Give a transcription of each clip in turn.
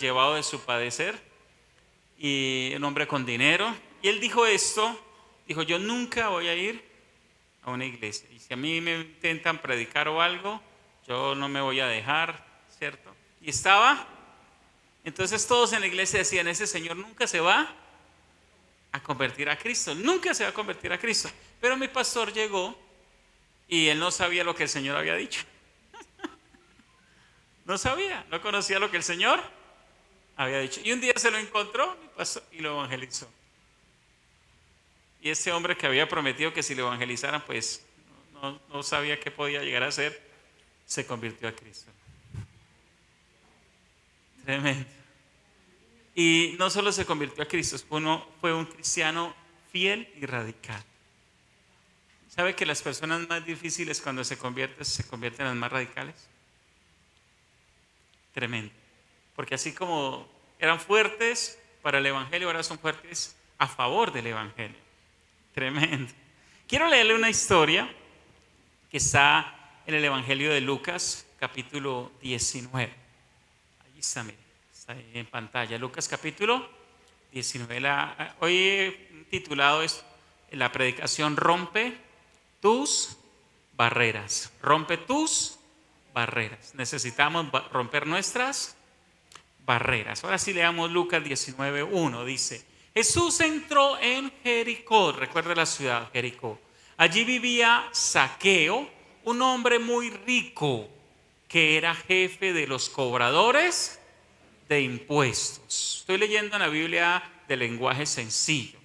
llevado de su padecer, y un hombre con dinero. Y él dijo esto, dijo: yo nunca voy a ir a una iglesia. Y si a mí me intentan predicar o algo, yo no me voy a dejar, ¿cierto? Y entonces todos en la iglesia decían: ese señor nunca se va a convertir a Cristo, nunca se va a convertir a Cristo. Pero mi pastor llegó y él no sabía lo que el Señor había dicho. No sabía, no conocía lo que el Señor había dicho. Y un día se lo encontró mi pastor y lo evangelizó. Y ese hombre que había prometido que si lo evangelizaran, pues no sabía qué podía llegar a ser, se convirtió a Cristo. Tremendo. Y no solo se convirtió a Cristo, fue un cristiano fiel y radical. ¿Sabe que las personas más difíciles cuando se convierten en las más radicales? Tremendo. Porque así como eran fuertes para el Evangelio, ahora son fuertes a favor del Evangelio. Tremendo. Quiero leerle una historia que está en el Evangelio de Lucas, capítulo 19. Ahí está, mire, está ahí en pantalla. Lucas, capítulo 19. Hoy he titulado esto, la predicación: rompe tus barreras. Rompe tus barreras. Necesitamos romper nuestras barreras. Ahora sí leamos Lucas 19:1. Dice: Jesús entró en Jericó. Recuerda la ciudad, Jericó. Allí vivía Zaqueo, un hombre muy rico, que era jefe de los cobradores de impuestos. Estoy leyendo en la Biblia de lenguaje sencillo.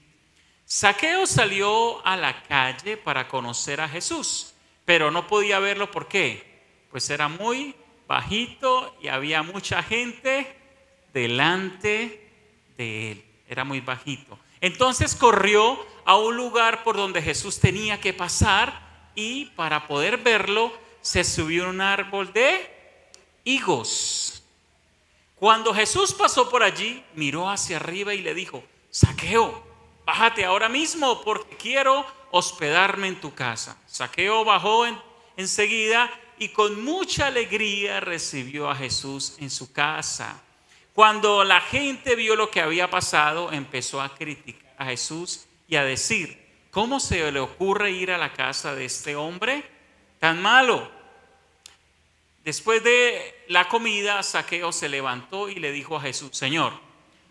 Zaqueo salió a la calle para conocer a Jesús, pero no podía verlo. ¿Por qué? Pues era muy bajito y había mucha gente delante de él. Era muy bajito. Entonces corrió a un lugar por donde Jesús tenía que pasar, y para poder verlo se subió a un árbol de higos. Cuando Jesús pasó por allí, miró hacia arriba y le dijo: Zaqueo, bájate ahora mismo, porque quiero hospedarme en tu casa. Zaqueo bajó enseguida y con mucha alegría recibió a Jesús en su casa. Cuando la gente vio lo que había pasado, empezó a criticar a Jesús y a decir: ¿cómo se le ocurre ir a la casa de este hombre tan malo? Después de la comida, Zaqueo se levantó y le dijo a Jesús: Señor,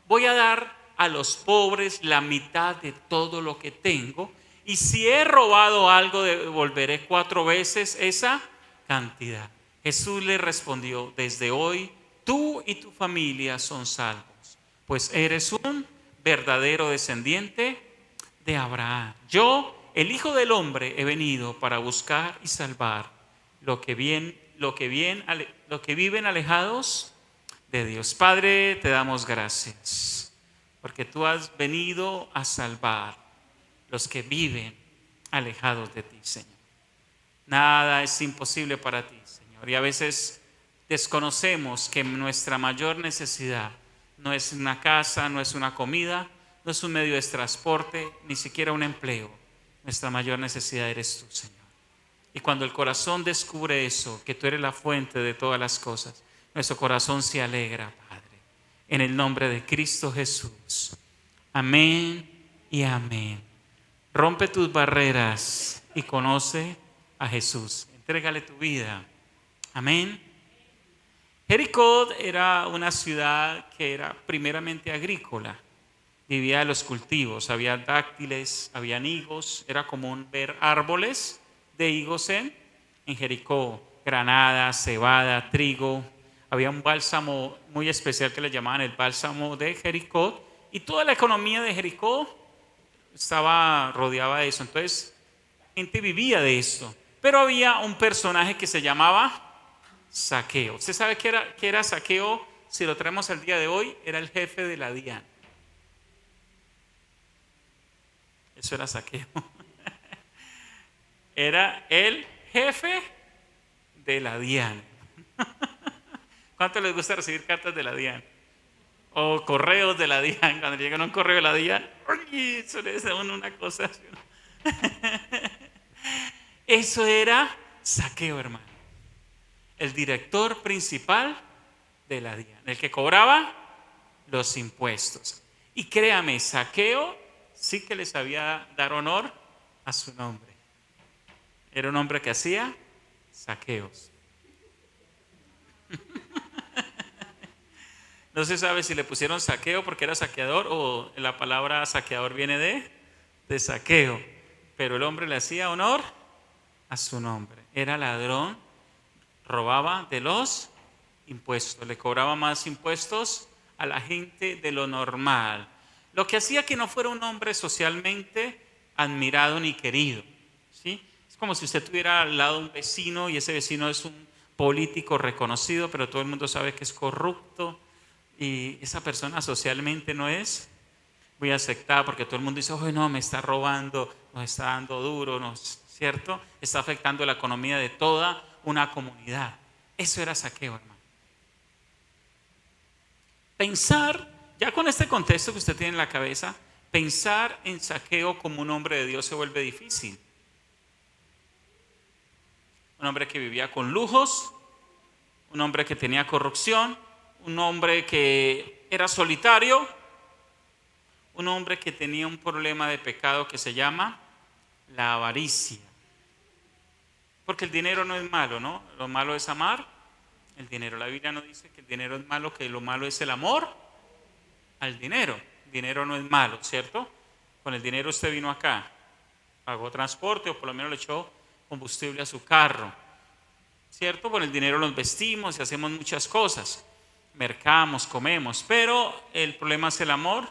voy a dar a los pobres la mitad de todo lo que tengo, y si he robado algo, devolveré 4 veces esa cantidad. Jesús le respondió: desde hoy tú y tu familia son salvos, pues eres un verdadero descendiente de Abraham. Yo, el Hijo del Hombre, he venido para buscar y salvar lo que viven alejados de Dios. Padre, te damos gracias porque tú has venido a salvar los que viven alejados de ti, Señor. Nada es imposible para ti, Señor. Y a veces desconocemos que nuestra mayor necesidad no es una casa, no es una comida, no es un medio de transporte, ni siquiera un empleo. Nuestra mayor necesidad eres tú, Señor. Y cuando el corazón descubre eso, que tú eres la fuente de todas las cosas, nuestro corazón se alegra, Padre. En el nombre de Cristo Jesús. Amén y amén. Rompe tus barreras y conoce a Jesús. Entrégale tu vida. Amén. Jericó era una ciudad que era primeramente agrícola. Vivía de los cultivos. Había dátiles, había higos. Era común ver árboles de higos en Jericó: granada, cebada, trigo. Había un bálsamo muy especial que le llamaban el bálsamo de Jericó, y toda la economía de Jericó estaba rodeada de eso. Entonces la gente vivía de esto. Pero había un personaje que se llamaba Zaqueo. ¿Usted sabe qué era Zaqueo? Si lo traemos al día de hoy, era el jefe de la DIAN. Eso era Zaqueo. Era el jefe de la DIAN. ¿Cuánto les gusta recibir cartas de la DIAN? O correos de la DIAN. Cuando llegan un correo de la DIAN, ¡ay! Eso le da una cosa. Eso era Zaqueo, hermano. El director principal de la DIAN. El que cobraba los impuestos. Y créame, Zaqueo sí que le sabía dar honor a su nombre. Era un hombre que hacía saqueos. No se sabe si le pusieron saqueo porque era saqueador o la palabra saqueador viene de saqueo. Pero el hombre le hacía honor a su nombre. Era ladrón, robaba de los impuestos, le cobraba más impuestos a la gente de lo normal. Lo que hacía que no fuera un hombre socialmente admirado ni querido. ¿Sí? Es como si usted tuviera al lado un vecino y ese vecino es un político reconocido, pero todo el mundo sabe que es corrupto y esa persona socialmente no es muy aceptada porque todo el mundo dice, oh no, me está robando, nos está dando duro, ¿cierto? Está afectando la economía de toda una comunidad. Eso era saqueo, hermano. Pensar, ya con este contexto que usted tiene en la cabeza, pensar en Zaqueo como un hombre de Dios se vuelve difícil. Un hombre que vivía con lujos, un hombre que tenía corrupción, un hombre que era solitario, un hombre que tenía un problema de pecado que se llama la avaricia. Porque el dinero no es malo, ¿no? Lo malo es amar el dinero. La Biblia no dice que el dinero es malo, que lo malo es el amor al dinero. El dinero no es malo, ¿cierto? Con el dinero usted vino acá, pagó transporte o por lo menos le echó combustible a su carro, ¿cierto? Con el dinero nos vestimos y hacemos muchas cosas, mercamos, comemos, pero el problema es el amor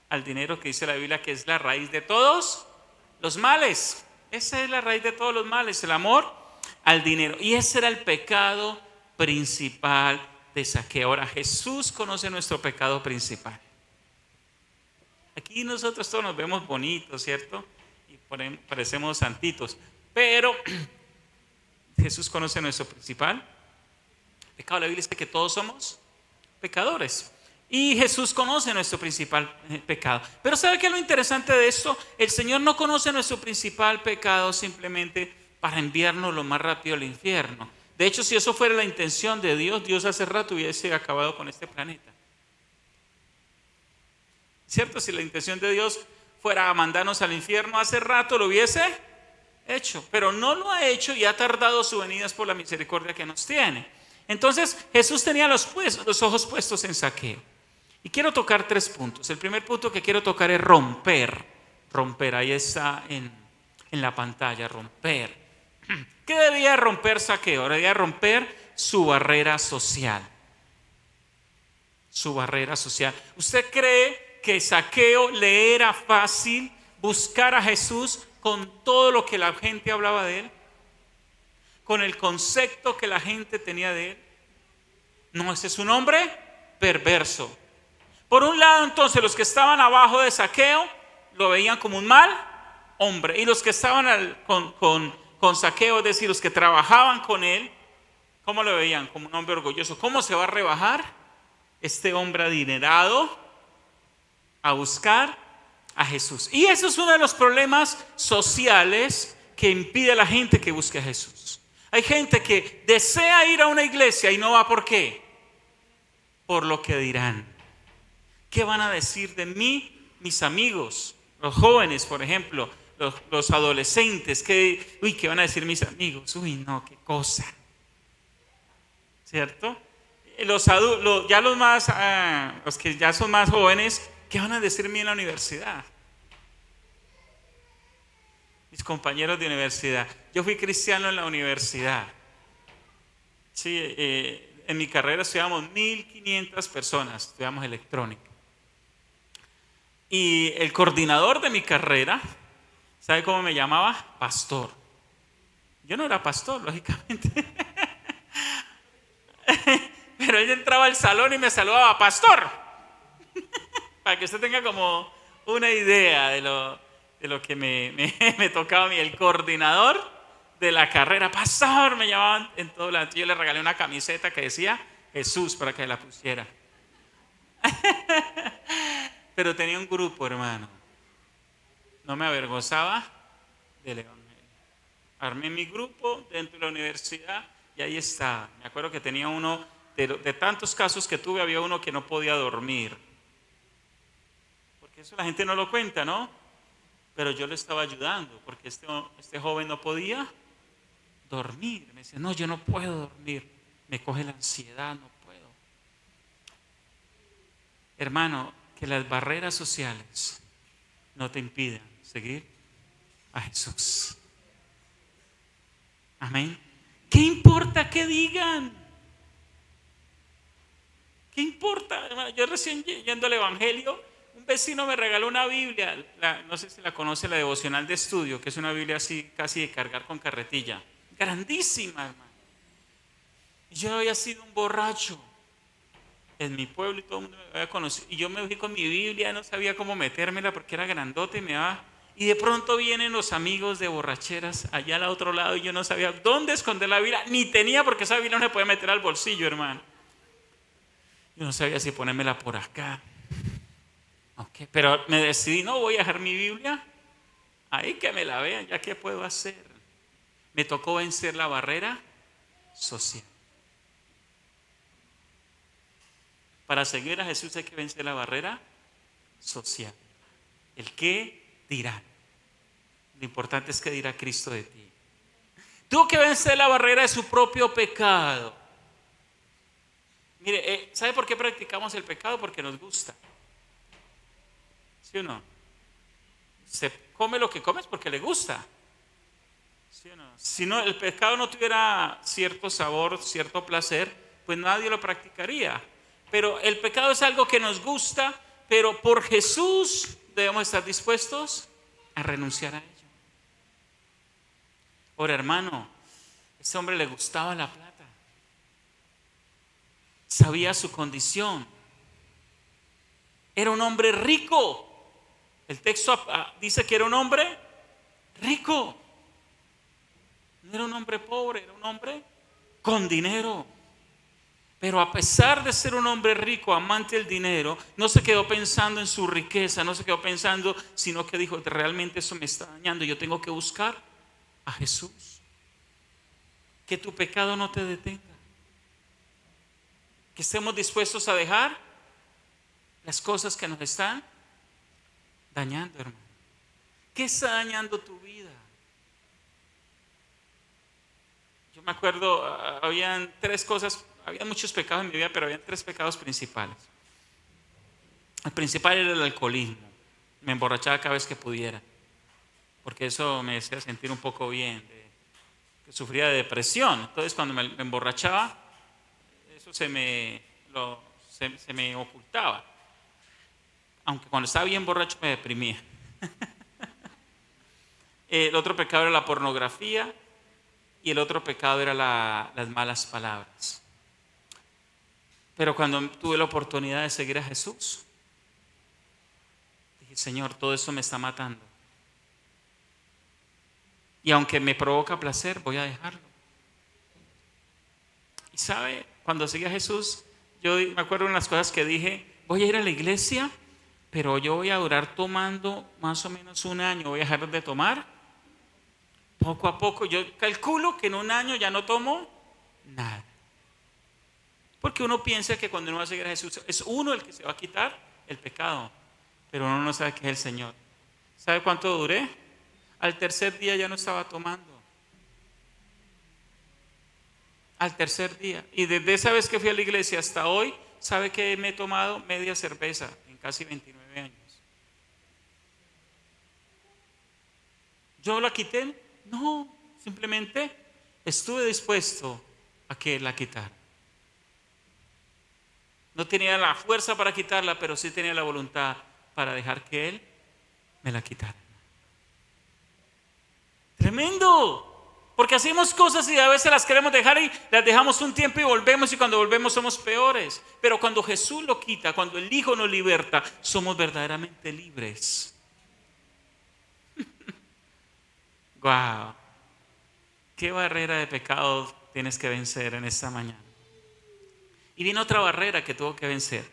al dinero, que dice la Biblia que es la raíz de todos los males. Esa es la raíz de todos los males, el amor al dinero. Y ese era el pecado principal de Zaqueo. Ahora Jesús conoce nuestro pecado principal. Aquí nosotros todos nos vemos bonitos, ¿cierto? Y parecemos santitos. Pero Jesús conoce nuestro principal pecado. La Biblia dice que todos somos pecadores. Y Jesús conoce nuestro principal pecado. Pero ¿sabe qué es lo interesante de esto? El Señor no conoce nuestro principal pecado simplemente para enviarnos lo más rápido al infierno. De hecho, si eso fuera la intención de Dios, Dios hace rato hubiese acabado con este planeta. ¿Cierto? Si la intención de Dios fuera mandarnos al infierno, hace rato lo hubiese hecho. Pero no lo ha hecho y ha tardado su venida por la misericordia que nos tiene. Entonces Jesús tenía los ojos puestos en Zaqueo. Y quiero tocar 3 puntos. El primer punto que quiero tocar es romper. Romper, ahí está en la pantalla, romper. ¿Qué debía romper Zaqueo? Debía romper su barrera social. Su barrera social. ¿Usted cree que Zaqueo le era fácil buscar a Jesús con todo lo que la gente hablaba de él? Con el concepto que la gente tenía de él. No, ese es un hombre perverso. Por un lado, entonces, los que estaban abajo de Zaqueo lo veían como un mal hombre. Y los que estaban con Zaqueo, es decir, los que trabajaban con él, ¿cómo lo veían? Como un hombre orgulloso. ¿Cómo se va a rebajar este hombre adinerado a buscar a Jesús? Y eso es uno de los problemas sociales que impide a la gente que busque a Jesús. Hay gente que desea ir a una iglesia y no va. ¿Por qué? Por lo que dirán. ¿Qué van a decir de mí mis amigos? Los jóvenes, por ejemplo, los adolescentes. ¿Qué van a decir mis amigos? Uy, no, qué cosa. ¿Cierto? Los que ya son más jóvenes, ¿qué van a decir de mí en la universidad? Mis compañeros de universidad. Yo fui cristiano en la universidad. Sí, en mi carrera estudiamos 1.500 personas, estudiamos electrónica. Y el coordinador de mi carrera, ¿sabe cómo me llamaba? Pastor. Yo no era pastor, lógicamente. Pero él entraba al salón y me saludaba, pastor. Para que usted tenga como una idea de lo que me tocaba a mí. El coordinador de la carrera, pastor, me llamaban en todo lado. Yo le regalé una camiseta que decía Jesús para que la pusiera. Pero tenía un grupo, hermano. No me avergonzaba del evangelio. Armé mi grupo dentro de la universidad y ahí estaba. Me acuerdo que tenía uno de tantos casos que tuve, había uno que no podía dormir. Porque eso la gente no lo cuenta, ¿no? Pero yo le estaba ayudando, porque este joven no podía dormir. Me dice, no, yo no puedo dormir. Me coge la ansiedad, no puedo. Hermano, que las barreras sociales no te impidan seguir a Jesús. Amén. ¿Qué importa que digan? ¿Qué importa? Hermano, yo recién yendo al Evangelio, un vecino me regaló una Biblia, no sé si la conoce, la devocional de estudio, que es una Biblia así casi de cargar con carretilla. Grandísima, hermano. Y yo había sido un borracho en mi pueblo y todo el mundo me había conocido. Y yo me fui con mi Biblia, no sabía cómo metérmela porque era grandote y me daba. Y de pronto vienen los amigos de borracheras allá al otro lado y yo no sabía dónde esconder la Biblia, ni tenía porque esa Biblia no se podía meter al bolsillo, hermano. Yo no sabía si ponérmela por acá. Okay. Pero me decidí, no voy a dejar mi Biblia ahí que me la vean, ya qué puedo hacer. Me tocó vencer la barrera social. Para seguir a Jesús hay que vencer la barrera social. El qué dirán. Lo importante es qué dirá Cristo de ti. Tuvo que vencer la barrera de su propio pecado. Mire, ¿sabe por qué practicamos el pecado? Porque nos gusta. ¿Sí o no? Se come lo que comes porque le gusta. ¿Sí o no? Si no, el pecado no tuviera cierto sabor, cierto placer, pues nadie lo practicaría. Pero el pecado es algo que nos gusta, pero por Jesús debemos estar dispuestos a renunciar a ello. Ahora, hermano, ese hombre le gustaba la plata. Sabía su condición. Era un hombre rico. El texto dice que era un hombre rico. No era un hombre pobre, era un hombre con dinero. Pero a pesar de ser un hombre rico, amante del dinero, no se quedó pensando en su riqueza, no se quedó pensando, sino que dijo, realmente eso me está dañando, yo tengo que buscar a Jesús. Que tu pecado no te detenga. Que estemos dispuestos a dejar las cosas que nos están dañando, hermano. ¿Qué está dañando tu vida? Yo me acuerdo, habían tres cosas, había muchos pecados en mi vida, pero habían tres pecados principales. El principal era el alcoholismo. Me emborrachaba cada vez que pudiera, porque eso me hacía sentir un poco bien, que sufría de depresión. Entonces cuando me emborrachaba, eso se me ocultaba. Aunque cuando estaba bien borracho me deprimía. El otro pecado era la pornografía y el otro pecado era las malas palabras. Pero cuando tuve la oportunidad de seguir a Jesús, dije, Señor, todo eso me está matando. Y aunque me provoca placer, voy a dejarlo. Y sabe, cuando seguí a Jesús, yo me acuerdo de unas cosas que dije, voy a ir a la iglesia, pero yo voy a durar tomando más o menos un año, voy a dejar de tomar. Poco a poco, yo calculo que en un año ya no tomo nada. Porque uno piensa que cuando uno va a seguir a Jesús, es uno el que se va a quitar el pecado, pero uno no sabe que es el Señor. ¿Sabe cuánto duré? Al tercer día ya no estaba tomando. Al tercer día. Y desde esa vez que fui a la iglesia hasta hoy, ¿sabe que me he tomado media cerveza en casi 29 años? ¿Yo la quité? No, simplemente estuve dispuesto a que la quitara. No tenía la fuerza para quitarla, pero sí tenía la voluntad para dejar que Él me la quitara. Tremendo. Porque hacemos cosas y a veces las queremos dejar y las dejamos un tiempo y volvemos, y cuando volvemos somos peores. Pero cuando Jesús lo quita, cuando el Hijo nos liberta, somos verdaderamente libres. Wow. ¿Qué barrera de pecado tienes que vencer en esta mañana? Y viene otra barrera que tuvo que vencer,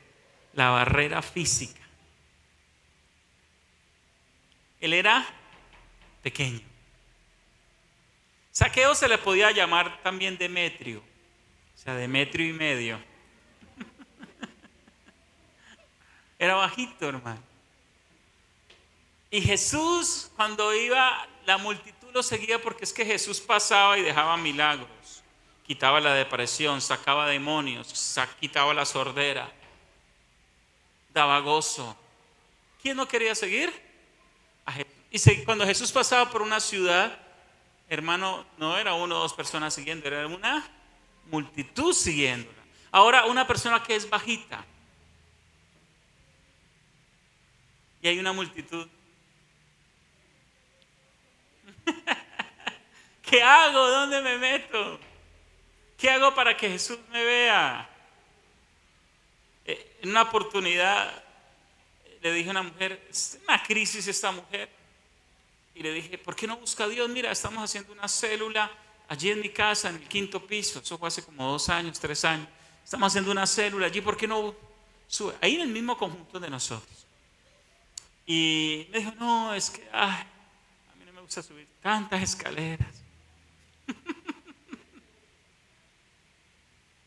la barrera física. Él era pequeño. Zaqueo se le podía llamar también Demetrio, o sea, Demetrio y medio. Era bajito, hermano. Y Jesús, cuando iba, la multitud lo seguía porque es que Jesús pasaba y dejaba milagros. Quitaba la depresión, sacaba demonios, quitaba la sordera, daba gozo. ¿Quién no quería seguir? A Jesús. Y cuando Jesús pasaba por una ciudad, hermano, no era uno o dos personas siguiendo, era una multitud siguiéndola. Ahora, una persona que es bajita y hay una multitud. ¿Qué hago? ¿Dónde me meto? ¿Qué hago para que Jesús me vea? En una oportunidad le dije a una mujer, es una crisis esta mujer. Y le dije, ¿por qué no busca a Dios? Mira, estamos haciendo una célula allí en mi casa, en el 5º piso. Eso fue hace como 2 años, 3 años. Estamos haciendo una célula allí, ¿por qué no sube? Ahí en el mismo conjunto de nosotros. Y me dijo, no, es que a mí no me gusta subir tantas escaleras.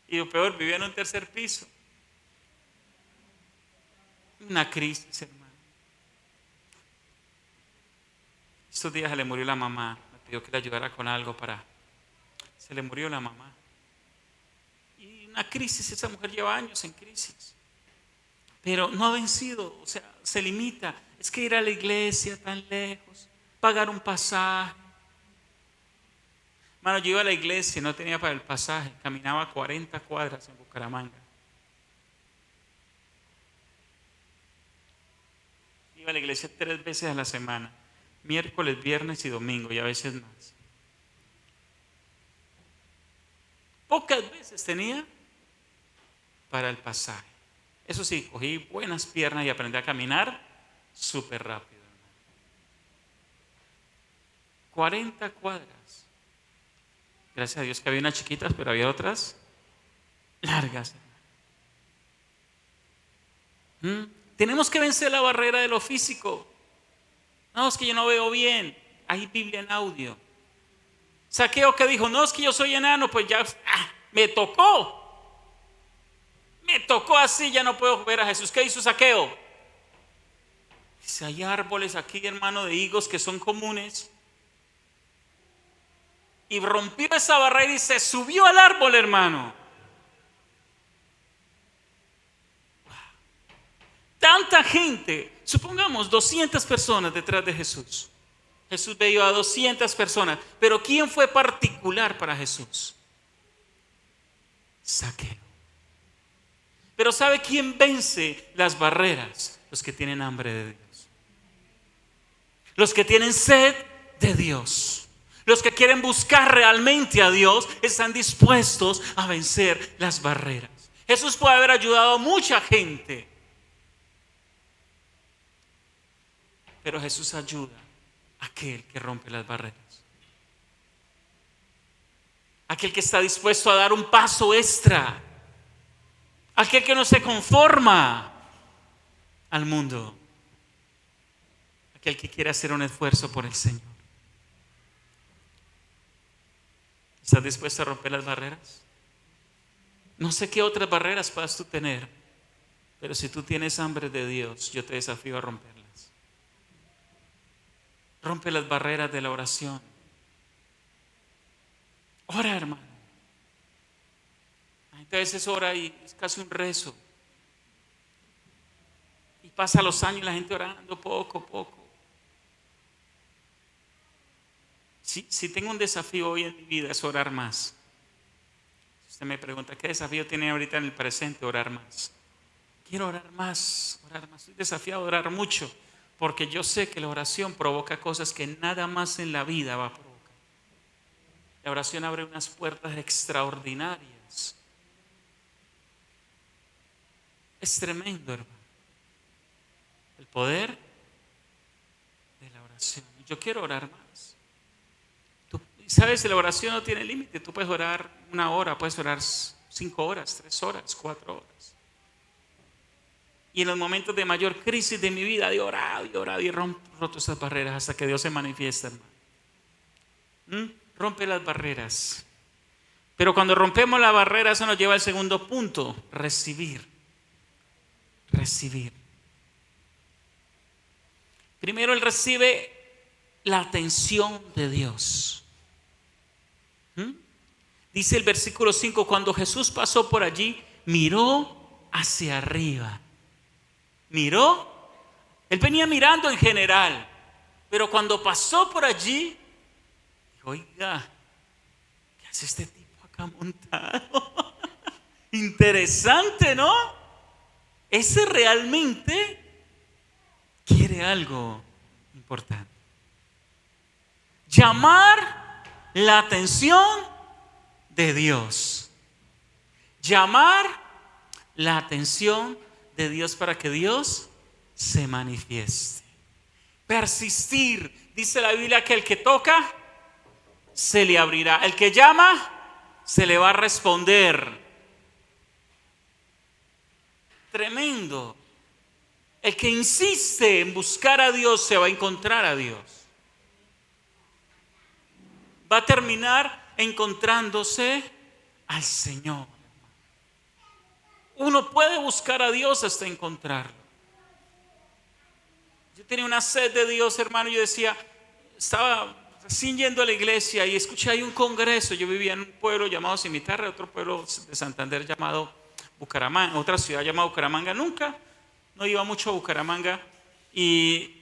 Y lo peor, vivía en un 3er piso. Una crisis, hermano. Estos días se le murió la mamá. Me pidió que le ayudara con algo Se le murió la mamá. Y una crisis, esa mujer lleva años en crisis. Pero no ha vencido, o sea, se limita. Es que ir a la iglesia tan lejos, pagar un pasaje. Hermano, yo iba a la iglesia y no tenía para el pasaje. Caminaba 40 cuadras en Bucaramanga. Iba a la iglesia 3 veces a la semana. Miércoles, viernes y domingo, y a veces más. Pocas veces tenía para el pasaje. Eso sí, cogí buenas piernas y aprendí a caminar súper rápido. 40 cuadras. Gracias a Dios que había unas chiquitas, pero había otras largas. Tenemos que vencer la barrera de lo físico. No, es que yo no veo bien. Hay Biblia en audio. Zaqueo que dijo, no, es que yo soy enano, pues ya me tocó. Me tocó así, ya no puedo ver a Jesús. ¿Qué hizo Zaqueo? Si hay árboles aquí, hermano, de higos que son comunes. Y rompió esa barrera y se subió al árbol, hermano. Tanta gente, supongamos 200 personas detrás de Jesús. Jesús veía a 200 personas, pero ¿quién fue particular para Jesús? Zaqueo. Pero ¿sabe quién vence las barreras? Los que tienen hambre de Dios. Los que tienen sed de Dios. Los que quieren buscar realmente a Dios están dispuestos a vencer las barreras. Jesús puede haber ayudado a mucha gente, pero Jesús ayuda a aquel que rompe las barreras. Aquel que está dispuesto a dar un paso extra. Aquel que no se conforma al mundo. Aquel que quiere hacer un esfuerzo por el Señor. ¿Estás dispuesto a romper las barreras? No sé qué otras barreras puedas tú tener, pero si tú tienes hambre de Dios, yo te desafío a romperlas. Rompe las barreras de la oración. Ora, hermano. La gente a veces ora y es casi un rezo. Y pasa los años la gente orando poco a poco. Si tengo un desafío hoy en mi vida es orar más. Si usted me pregunta, ¿qué desafío tiene ahorita en el presente? Orar más. Quiero orar más, orar más. Estoy desafiado a orar mucho, porque yo sé que la oración provoca cosas que nada más en la vida va a provocar. La oración abre unas puertas extraordinarias. Es tremendo, hermano. El poder de la oración. Yo quiero orar más. Sabes, la oración no tiene límite. Tú puedes orar 1 hora, puedes orar 5 horas, 3 horas, 4 horas. Y en los momentos de mayor crisis de mi vida, he orado y roto esas barreras hasta que Dios se manifiesta, hermano. Rompe las barreras. Pero cuando rompemos la barrera, eso nos lleva al segundo punto: recibir. Recibir. Primero él recibe la atención de Dios. Dice el versículo 5, cuando Jesús pasó por allí, miró hacia arriba. Miró, él venía mirando en general, pero cuando pasó por allí, dijo, oiga, ¿qué hace este tipo acá montado? Interesante, ¿no? Ese realmente quiere algo importante. Llamar la atención de Dios. Llamar la atención de Dios para que Dios se manifieste. Persistir. Dice la Biblia que el que toca, se le abrirá. El que llama, se le va a responder. Tremendo. El que insiste en buscar a Dios, se va a encontrar a Dios. Va a terminar encontrándose al Señor. Uno puede buscar a Dios hasta encontrarlo. Yo tenía una sed de Dios, hermano. Yo decía, estaba recién yendo a la iglesia y escuché ahí un congreso. Yo vivía en un pueblo llamado Cimitarra, otro pueblo de Santander llamado Bucaramanga, otra ciudad llamada Bucaramanga. Nunca, no iba mucho a Bucaramanga. Y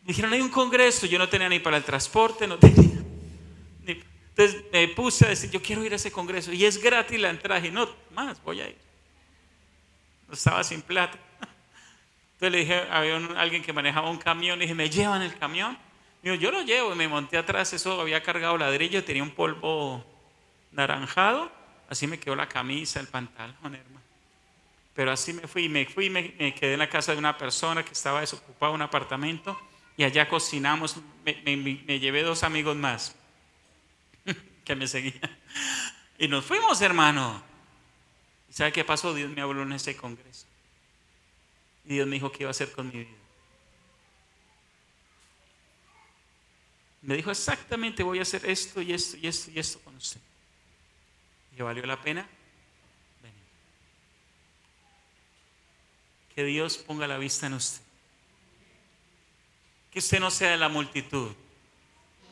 me dijeron, hay un congreso. Yo no tenía ni para el transporte, no tenía ni. Entonces me puse a decir, yo quiero ir a ese congreso. Y es gratis la entrada. Y no, más, voy a ir. No estaba sin plata. Entonces le dije, había alguien que manejaba un camión. Le dije, ¿me llevan el camión? Digo, yo lo llevo. Y me monté atrás. Eso había cargado ladrillo. Tenía un polvo naranjado. Así me quedó la camisa, el pantalón, hermano. Pero así me fui. Me quedé en la casa de una persona que estaba desocupada, un apartamento. Y allá cocinamos. Me llevé 2 amigos más que me seguían. Y nos fuimos, hermano. ¿Y sabe qué pasó? Dios me habló en ese congreso. Y Dios me dijo qué iba a hacer con mi vida. Me dijo exactamente, voy a hacer esto y esto y esto y esto con usted. ¿Y valió la pena? Venir. Que Dios ponga la vista en usted. Que usted no sea de la multitud.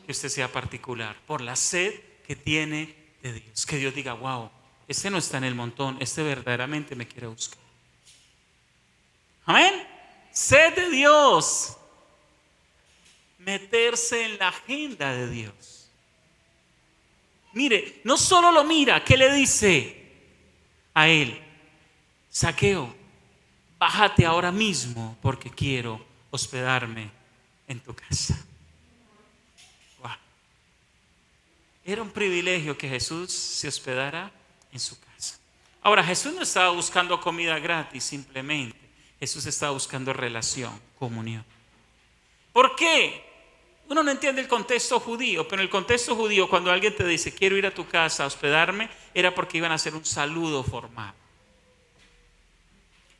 Que usted sea particular. Por la sed que tiene de Dios. Que Dios diga, wow, este no está en el montón. Este verdaderamente me quiere buscar. Amén. Sed de Dios. Meterse en la agenda de Dios. Mire, no solo lo mira, ¿qué le dice a él? Zaqueo, bájate ahora mismo porque quiero hospedarme en tu casa. Wow. Era un privilegio que Jesús se hospedara en su casa. Ahora, Jesús no estaba buscando comida gratis simplemente. Jesús estaba buscando relación, comunión. ¿Por qué? Uno no entiende el contexto judío, pero en el contexto judío, cuando alguien te dice, quiero ir a tu casa a hospedarme, era porque iban a hacer un saludo formal.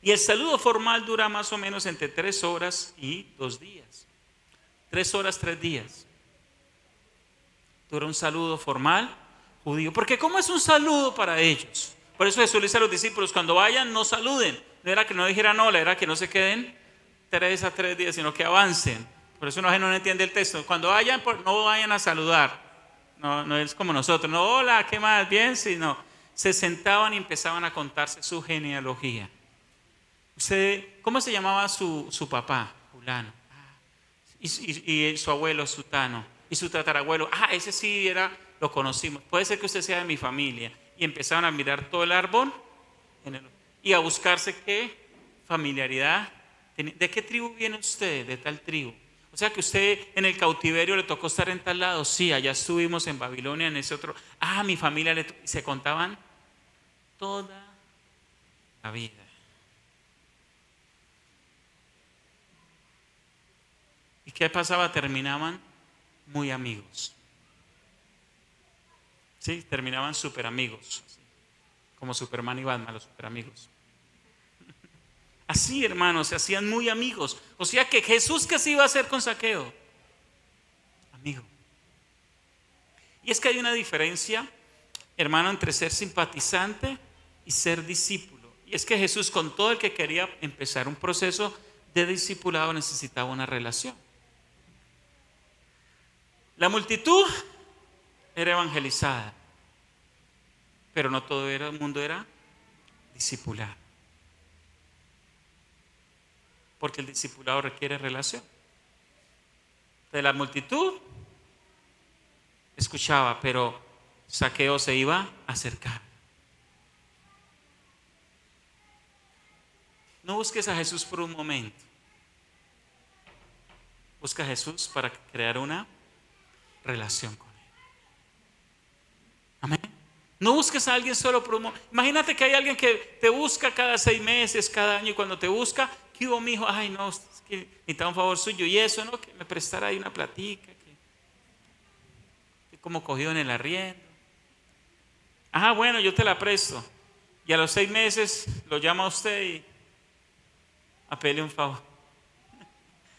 Y el saludo formal dura más o menos entre 3 horas y 2 días. 3 horas, 3 días. Dura un saludo formal judío. Porque ¿cómo es un saludo para ellos? Por eso Jesús le dice a los discípulos, cuando vayan, no saluden. No era que no dijeran hola, era que no se queden 3 a 3 días, sino que avancen. Por eso no entiende el texto. Cuando vayan, no vayan a saludar. No es como nosotros. No, hola, ¿qué más? Bien, sino se sentaban y empezaban a contarse su genealogía. ¿Cómo se llamaba su papá? Fulano. Y su abuelo, Sutano. Y su tatarabuelo. Ese sí lo conocimos. Puede ser que usted sea de mi familia. Y empezaban a mirar todo el árbol y a buscarse qué familiaridad. ¿De qué tribu viene usted? De tal tribu. O sea que usted en el cautiverio le tocó estar en tal lado. Sí, allá estuvimos en Babilonia, en ese otro. Mi familia se contaban toda la vida. ¿Y qué pasaba? Terminaban muy amigos. Sí, terminaban súper amigos. Como Superman y Batman, los super amigos. Así, hermanos, se hacían muy amigos. O sea que Jesús, ¿qué se iba a hacer con Zaqueo? Amigo. Y es que hay una diferencia, hermano, entre ser simpatizante y ser discípulo. Y es que Jesús, con todo el que quería empezar un proceso de discipulado, necesitaba una relación. La multitud era evangelizada, pero no todo el mundo era discipulado, porque el discipulado requiere relación. De la multitud escuchaba, pero Zaqueo se iba a acercar. No busques a Jesús por un momento. Busca a Jesús para crear una relación con Él. Amén. No busques a alguien solo por un momento. Imagínate que hay alguien que te busca cada 6 meses, cada año, y cuando te busca, ¿qué hubo, mijo? Ay, no, es que necesitaba un favor suyo. Y eso, ¿no? Que me prestara ahí una platica, que como cogido en el arriendo. Ajá, bueno, yo te la presto. Y a los 6 meses lo llama a usted y a pedirle un favor.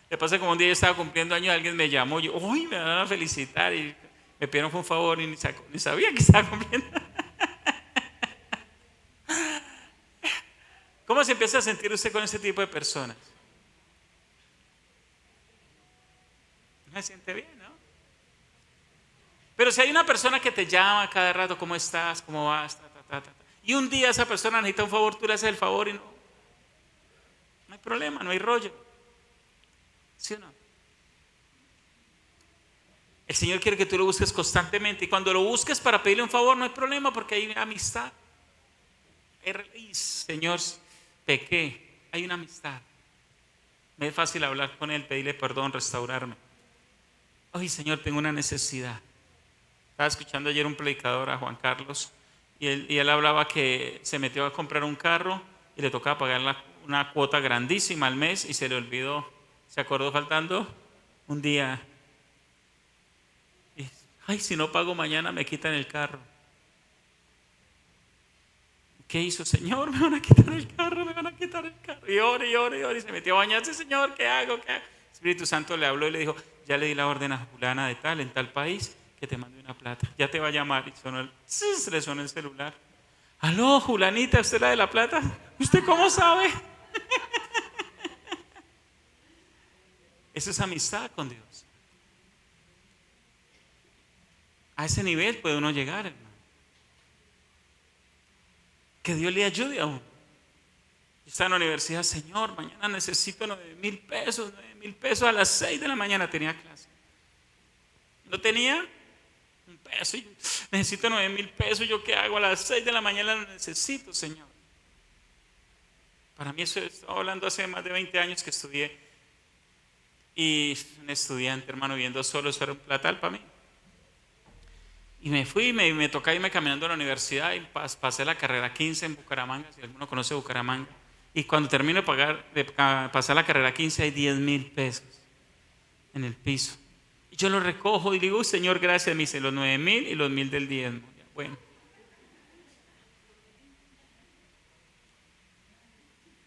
Le pasa como un día yo estaba cumpliendo años, alguien me llamó, yo, uy, me van a felicitar y me pidieron un favor y ni sabía que estaba cumpliendo. ¿Cómo se empieza a sentir usted con ese tipo de personas? No se siente bien, ¿no? Pero si hay una persona que te llama cada rato, ¿cómo estás? ¿Cómo vas? Y un día esa persona necesita un favor, tú le haces el favor y no hay problema, no hay rollo. ¿Sí o no? El Señor quiere que tú lo busques constantemente y cuando lo busques para pedirle un favor no hay problema porque hay amistad. Señor, pequé, hay una amistad. Me es fácil hablar con Él, pedirle perdón, restaurarme. Ay, Señor, tengo una necesidad. Estaba escuchando ayer un predicador, a Juan Carlos, y él hablaba que se metió a comprar un carro y le tocaba pagar una cuota grandísima al mes y se le olvidó, se acordó faltando un día. Y, ay, si no pago mañana me quitan el carro. ¿Qué hizo? Señor, me van a quitar el carro, me van a quitar el carro. Y ora, y ora, y ora, y se metió a bañarse. Señor, ¿qué hago? ¿Qué hago? El Espíritu Santo le habló y le dijo, ya le di la orden a fulana de tal, en tal país, que te mande una plata. Ya te va a llamar. Y le sonó el celular. Aló, Julanita, ¿usted la de la plata? ¿Usted cómo sabe? Eso es amistad con Dios. A ese nivel puede uno llegar, hermano. Que Dios le ayude a uno. Yo estaba en la universidad, Señor, mañana necesito 9,000 pesos, 9,000 pesos a las 6 de la mañana tenía clase. No tenía un peso, necesito 9,000 pesos, ¿yo qué hago? A las 6 de la mañana lo necesito, Señor. Para mí eso, estaba hablando hace más de 20 años que estudié. Y un estudiante, hermano, viviendo solo, eso era un platal para mí. Y me fui, me tocaba irme caminando a la universidad y pasé la carrera 15 en Bucaramanga, si alguno conoce Bucaramanga. Y cuando termino de pasar la carrera 15 hay 10,000 pesos en el piso. Y yo lo recojo y digo, Señor, gracias, me dice los 9,000 y los 1,000 del diezmo. Bueno.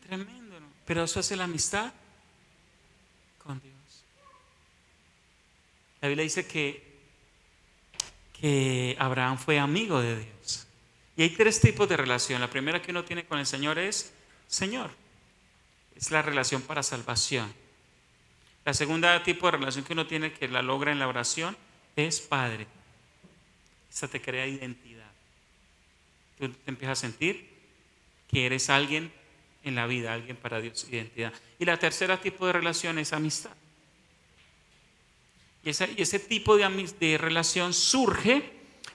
Tremendo, ¿no? Pero eso hace la amistad con Dios. La Biblia dice que Abraham fue amigo de Dios. Y hay 3 tipos de relación. La primera que uno tiene con el Señor es Señor. Es la relación para salvación. La segunda tipo de relación que uno tiene, que la logra en la oración, es Padre. Esta te crea identidad. Tú te empiezas a sentir que eres alguien en la vida, alguien para Dios, identidad. Y la tercera tipo de relación es amistad. Y ese tipo de relación surge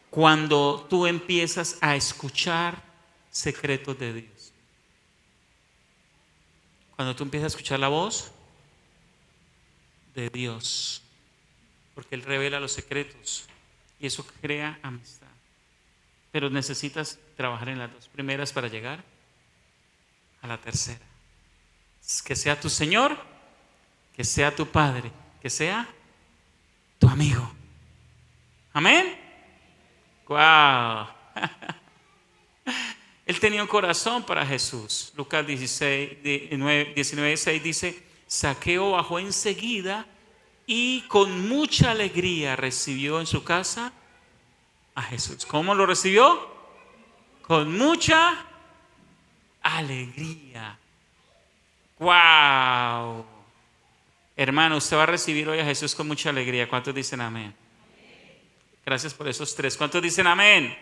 cuando tú empiezas a escuchar secretos de Dios. Cuando tú empiezas a escuchar la voz de Dios. Porque Él revela los secretos. Y eso crea amistad. Pero necesitas trabajar en las 2 primeras para llegar a la tercera. Que sea tu Señor, que sea tu Padre, que sea tu amigo. Amén. Wow. Él tenía un corazón para Jesús. Lucas 19:6 dice, Zaqueo bajó enseguida y con mucha alegría recibió en su casa a Jesús. ¿Cómo lo recibió? Con mucha alegría. Wow. Hermano, usted va a recibir hoy a Jesús con mucha alegría. ¿Cuántos dicen amén? Gracias por esos tres. ¿Cuántos dicen amén?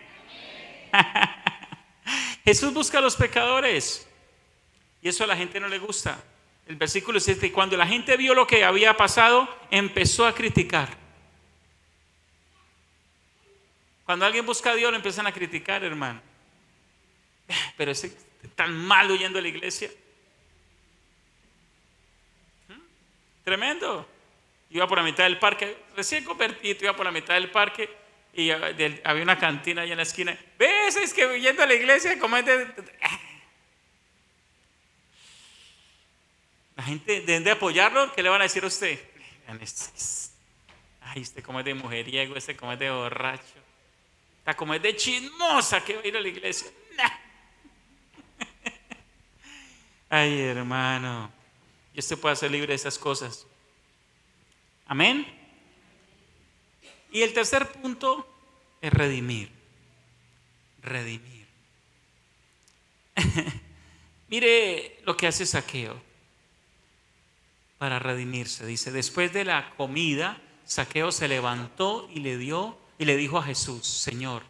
Jesús busca a los pecadores y eso a la gente no le gusta. El versículo dice que cuando la gente vio lo que había pasado, empezó a criticar. Cuando alguien busca a Dios, lo empiezan a criticar, hermano. Pero ese tan malo yendo a la iglesia. Tremendo. Iba por la mitad del parque, recién convertido, iba por la mitad del parque y había una cantina allá en la esquina. ¿Ves? Es que yendo a la iglesia, como es la gente, de apoyarlo, ¿qué le van a decir a usted? Ay, este como es de mujeriego, este como es de borracho. Está como es de chismosa que va a ir a la iglesia. Nah. Ay, hermano, Dios te puede hacer libre de esas cosas. Amén. Y el tercer punto es redimir. Redimir. Mire lo que hace Zaqueo para redimirse. Dice, después de la comida, Zaqueo se levantó y le dijo a Jesús, Señor,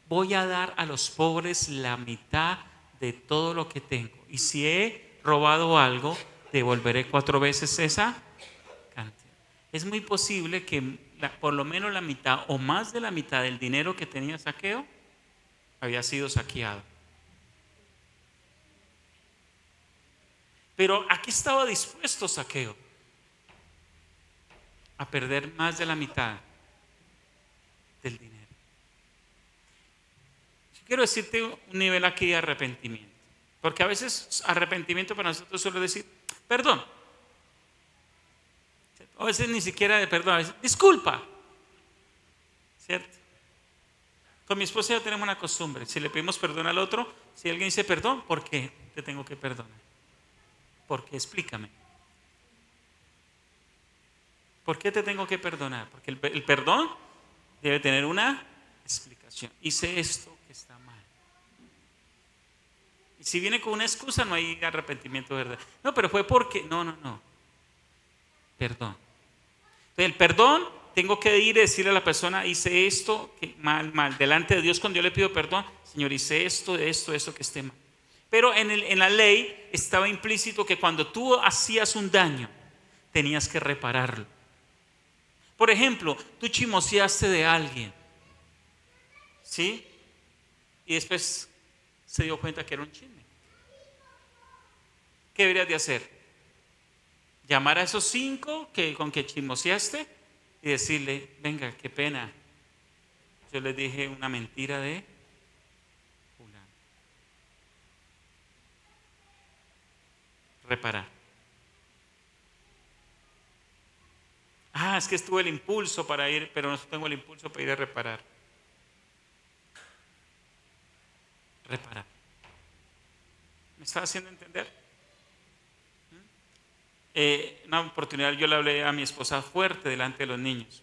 voy a dar a los pobres la mitad de todo lo que tengo. Y si he robado algo, devolveré 4 veces esa cantidad. Es muy posible que por lo menos la mitad o más de la mitad del dinero que tenía Zaqueo había sido saqueado. Pero aquí estaba dispuesto Zaqueo a perder más de la mitad del dinero. Quiero decirte un nivel aquí de arrepentimiento, porque a veces arrepentimiento para nosotros solo decir perdón. A veces ni siquiera de perdón, a veces disculpa. ¿Cierto? Con mi esposa ya tenemos una costumbre. Si le pedimos perdón al otro, si alguien dice perdón, ¿por qué te tengo que perdonar? ¿Por qué? Explícame. ¿Por qué te tengo que perdonar? Porque el perdón debe tener una explicación. Hice esto que está mal. Y si viene con una excusa, no hay arrepentimiento, ¿verdad? No, pero fue porque. No. Perdón. Entonces, el perdón, tengo que ir y decirle a la persona, hice esto, que mal. Delante de Dios, cuando yo le pido perdón, Señor, hice esto que esté mal. Pero en la ley estaba implícito que cuando tú hacías un daño, tenías que repararlo. Por ejemplo, tú chismoseaste de alguien, ¿sí? Y después se dio cuenta que era un chisme. ¿Qué deberías de hacer? Llamar a esos 5 con que chismoseaste y decirle, venga, qué pena, yo les dije una mentira de fulano. Reparar. Es que tuve el impulso para ir, pero no tengo el impulso para ir a reparar. Reparar. ¿Me está haciendo entender? Una oportunidad yo le hablé a mi esposa fuerte delante de los niños.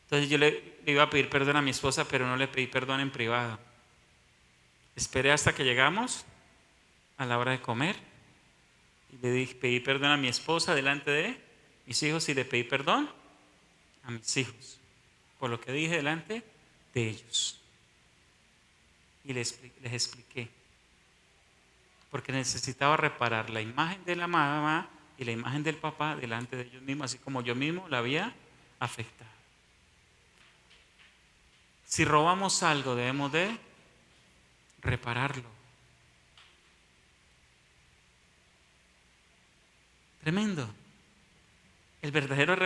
Entonces yo le iba a pedir perdón a mi esposa, pero no le pedí perdón en privado. Esperé hasta que llegamos a la hora de comer y pedí perdón a mi esposa delante de mis hijos y le pedí perdón a mis hijos por lo que dije delante de ellos. Y les expliqué. Porque necesitaba reparar la imagen de la mamá y la imagen del papá delante de ellos mismos, así como yo mismo la había afectado. Si robamos algo, debemos de repararlo. Tremendo. El verdadero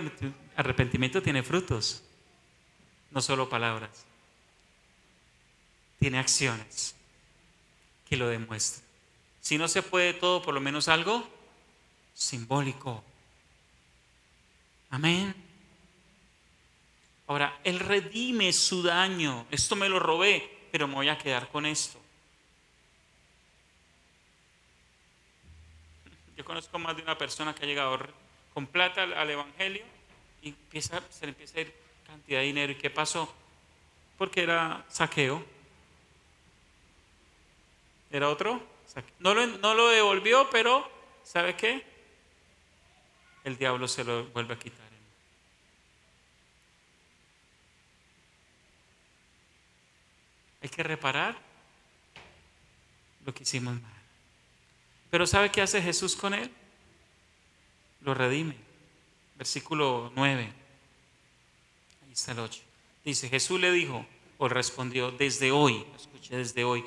arrepentimiento tiene frutos, no solo palabras. Tiene acciones que lo demuestran. Si no se puede todo, por lo menos algo simbólico. Amén. Ahora, Él redime su daño. Esto me lo robé, pero me voy a quedar con esto. Yo conozco más de una persona que ha llegado con plata al Evangelio y se le empieza a ir cantidad de dinero. ¿Y qué pasó? Porque era Zaqueo. ¿Era otro? No lo devolvió, pero ¿sabe qué? El diablo se lo vuelve a quitar. Hay que reparar lo que hicimos mal. Pero ¿sabe qué hace Jesús con él? Lo redime. Versículo 9. Ahí está el 8. Dice, Jesús le dijo, o respondió, desde hoy, escuche, desde hoy,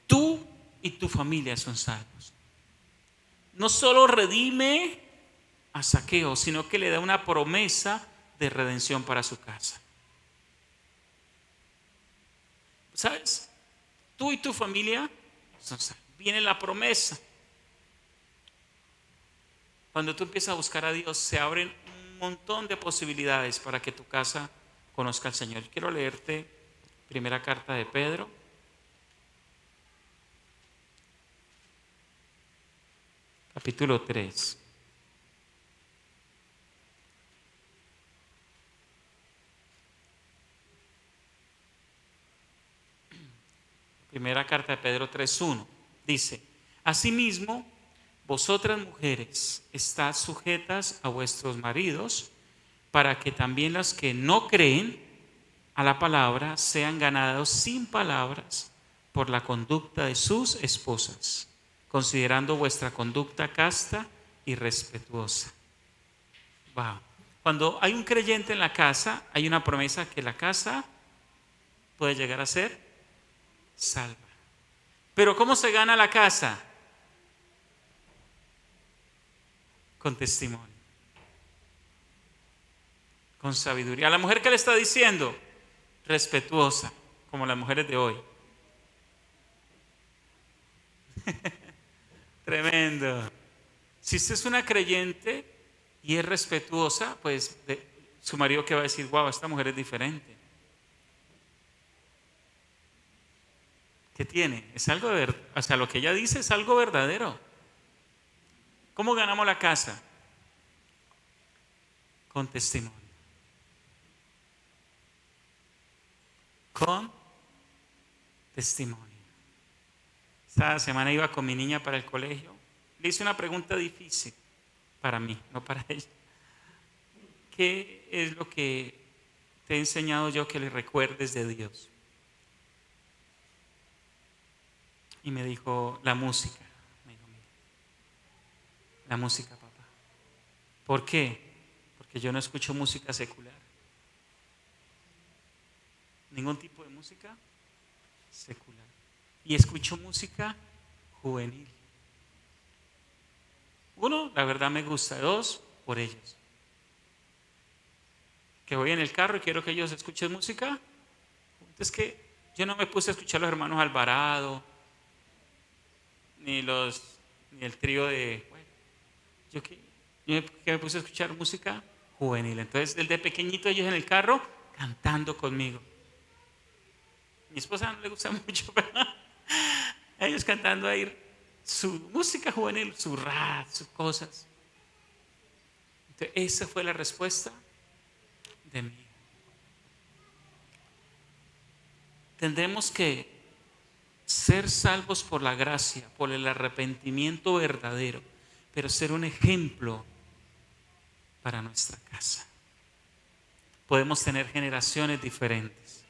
tú y tu familia son salvos. No solo redime a Zaqueo, sino que le da una promesa de redención para su casa. ¿Sabes? Tú y tu familia son salvos. Viene la promesa. Cuando tú empiezas a buscar a Dios, se abren un montón de posibilidades para que tu casa conozca al Señor. Quiero leerte primera carta de Pedro, capítulo 3. Primera carta de Pedro 3:1. Dice, asimismo, vosotras mujeres, estad sujetas a vuestros maridos, para que también las que no creen a la palabra sean ganados sin palabras por la conducta de sus esposas, considerando vuestra conducta casta y respetuosa. Wow. Cuando hay un creyente en la casa, hay una promesa que la casa puede llegar a ser salva. Pero ¿cómo se gana la casa? Con testimonio, con sabiduría. A la mujer que le está diciendo, respetuosa, como las mujeres de hoy. Tremendo. Si usted es una creyente y es respetuosa, pues su marido que va a decir, wow, esta mujer es diferente. ¿Qué tiene? Es algo de verdad. O sea, lo que ella dice es algo verdadero. ¿Cómo ganamos la casa? Con testimonio. Con testimonio. Esta semana iba con mi niña para el colegio. Le hice una pregunta difícil para mí, no para ella. ¿Qué es lo que te he enseñado yo que le recuerdes de Dios? Y me dijo, la música. Me dijo, mira, la música, papá. ¿Por qué? Porque yo no escucho música secular. Ningún tipo de música secular. Y escucho música juvenil. Uno, la verdad me gusta. Dos, por ellos. Que voy en el carro y quiero que ellos escuchen música. Es que yo no me puse a escuchar a los hermanos Alvarado, ni el trío de... Bueno, yo me puse a escuchar música juvenil. Entonces, desde pequeñito ellos en el carro cantando conmigo. Mi esposa no le gusta mucho, pero ellos cantando ahí su música juvenil, su rap, sus cosas. Entonces, esa fue la respuesta de mí. Tendremos que ser salvos por la gracia, por el arrepentimiento verdadero, pero ser un ejemplo para nuestra casa. Podemos tener generaciones diferentes.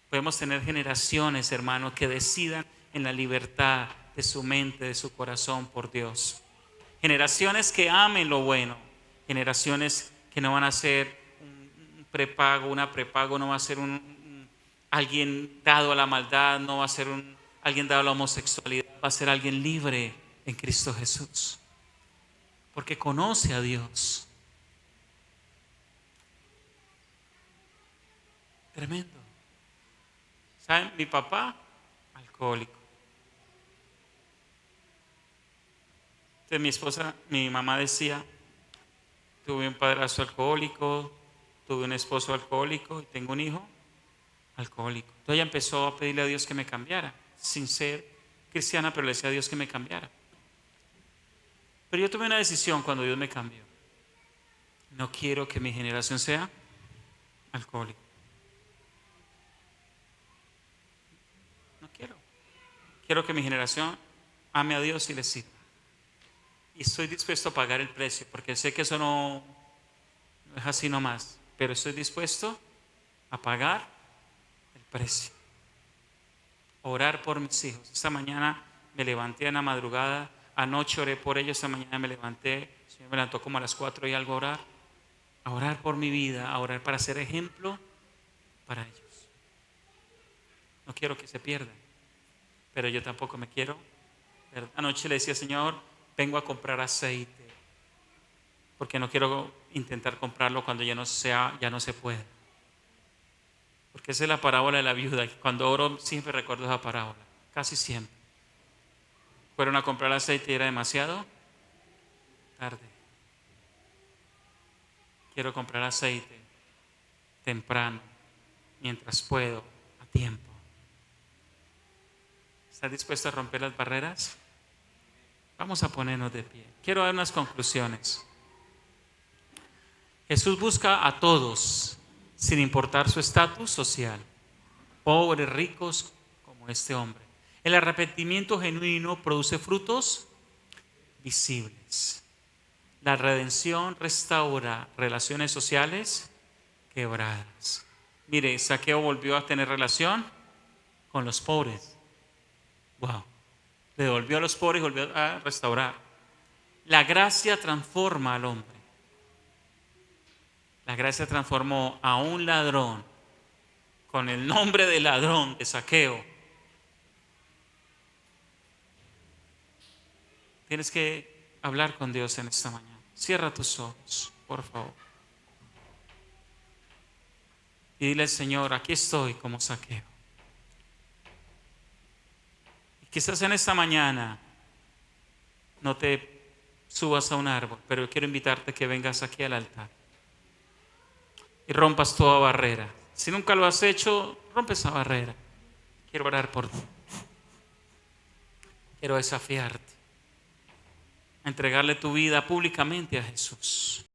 Podemos tener generaciones, hermanos, que decidan en la libertad de su mente, de su corazón por Dios. Generaciones que amen lo bueno. Generaciones que no van a ser un prepago, una prepago, no va a ser alguien dado a la maldad, no va a ser alguien dado a la homosexualidad, va a ser alguien libre en Cristo Jesús. Porque conoce a Dios. Tremendo. ¿Saben? Mi papá, alcohólico. Entonces mi esposa, mi mamá decía, tuve un padrastro alcohólico, tuve un esposo alcohólico y tengo un hijo alcohólico. Entonces ella empezó a pedirle a Dios que me cambiara, sin ser cristiana, pero le decía a Dios que me cambiara. Pero yo tomé una decisión cuando Dios me cambió. No quiero que mi generación sea alcohólica. No quiero. Quiero que mi generación ame a Dios y le sirva. Y estoy dispuesto a pagar el precio, porque sé que eso no es así nomás. Pero estoy dispuesto a pagar el precio. Orar por mis hijos. Esta mañana me levanté en la madrugada, anoche oré por ellos, esta mañana me levanté, el Señor me levantó como a las 4 y algo a orar por mi vida, a orar para ser ejemplo para ellos. No quiero que se pierdan, pero yo tampoco me quiero perder. Anoche le decía, Señor, vengo a comprar aceite, porque no quiero intentar comprarlo cuando ya no se puede. Porque esa es la parábola de la viuda. Cuando oro siempre recuerdo esa parábola, casi siempre. Fueron a comprar aceite y era demasiado tarde. Quiero comprar aceite temprano, mientras puedo, a tiempo. ¿Estás dispuesto a romper las barreras? Vamos a ponernos de pie. Quiero dar unas conclusiones. Jesús busca a todos, sin importar su estatus social, pobres, ricos, como este hombre. El arrepentimiento genuino produce frutos visibles. La redención restaura relaciones sociales quebradas. Mire, Zaqueo volvió a tener relación con los pobres. Wow. Le devolvió a los pobres y volvió a restaurar. La gracia transforma al hombre. La gracia transformó a un ladrón con el nombre de ladrón, de Zaqueo. Tienes que hablar con Dios en esta mañana. Cierra tus ojos, por favor. Y dile al Señor, aquí estoy como Zaqueo. Y quizás en esta mañana no te subas a un árbol, pero yo quiero invitarte a que vengas aquí al altar y rompas toda barrera. Si nunca lo has hecho, rompe esa barrera. Quiero orar por ti. Quiero desafiarte a entregarle tu vida públicamente a Jesús.